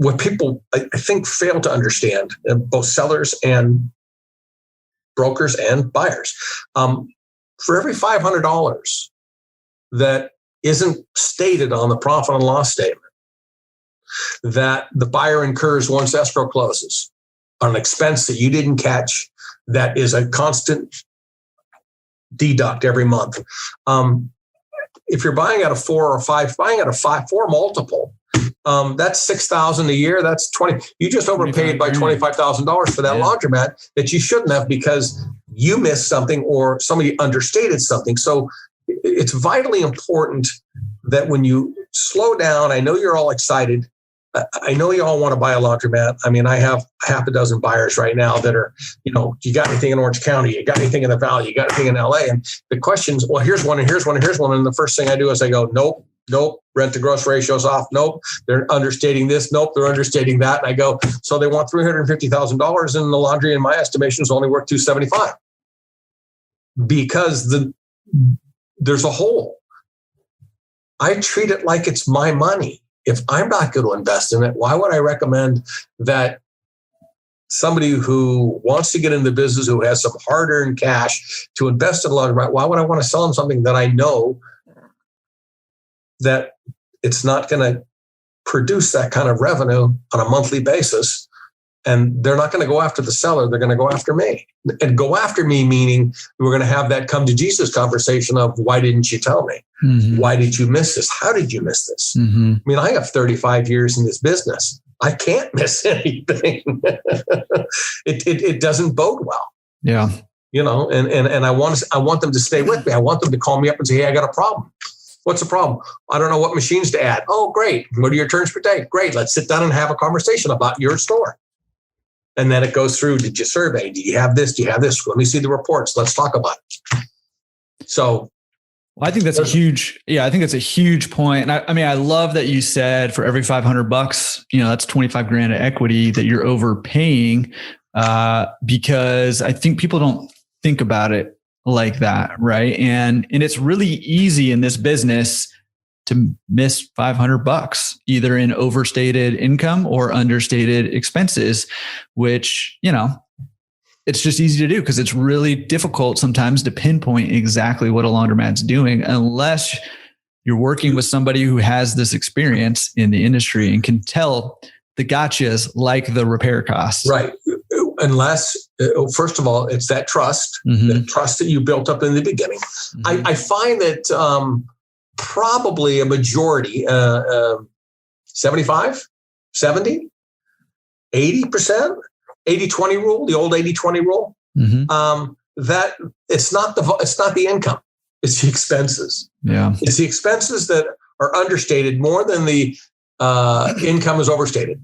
what people, I think, fail to understand, both sellers and brokers and buyers, for every $500 that isn't stated on the profit and loss statement that the buyer incurs once escrow closes on an expense that you didn't catch, that is a constant deduct every month. If you're buying at a 4 or 5, buying at a 4 multiple, that's $6,000 a year. That's 20. You just overpaid by $25,000 for that laundromat that you shouldn't have, because you missed something or somebody understated something. So it's vitally important that when you slow down, I know you're all excited. I know you all want to buy a laundromat. I mean, I have half a dozen buyers right now that are, you got anything in Orange County? You got anything in the Valley? You got anything in LA? And the questions, well, here's one, and here's one, and here's one. And the first thing I do is I go, nope, rent to gross ratio's off. Nope, they're understating this. Nope, they're understating that. And I go, so they want $350,000 in the laundry, in my estimation, is only worth $275 because there's a hole. I treat it like it's my money. If I'm not going to invest in it, why would I recommend that somebody who wants to get into the business, who has some hard-earned cash to invest in a laundromat, why would I want to sell them something that I know that it's not going to produce that kind of revenue on a monthly basis? And they're not going to go after the seller. They're going to go after me. And go after me meaning we're going to have that come to Jesus conversation of, why didn't you tell me? Mm-hmm. Why did you miss this? How did you miss this? Mm-hmm. I mean, I have 35 years in this business. I can't miss anything. It doesn't bode well. Yeah. And I want them to stay with me. I want them to call me up and say, hey, I got a problem. What's the problem? I don't know what machines to add. Oh, great. What are your turns per day? Great. Let's sit down and have a conversation about your store. And then it goes through, did you survey? Do you have this? Do you have this? Let me see the reports. Let's talk about it. So I think that's a huge point. And I love that you said for every $500, that's $25,000 of equity that you're overpaying, because I think people don't think about it like that. Right. And it's really easy in this business to miss $500, either in overstated income or understated expenses, which, it's just easy to do because it's really difficult sometimes to pinpoint exactly what a laundromat's doing unless you're working with somebody who has this experience in the industry and can tell the gotchas, like the repair costs. Right. Unless, first of all, it's that trust, the trust that you built up in the beginning. Mm-hmm. I find that probably a majority, 75, 70, 80%, 80-20 rule, the old 80-20 rule, that it's not the income, it's the expenses. Yeah. It's the expenses that are understated more than the income is overstated.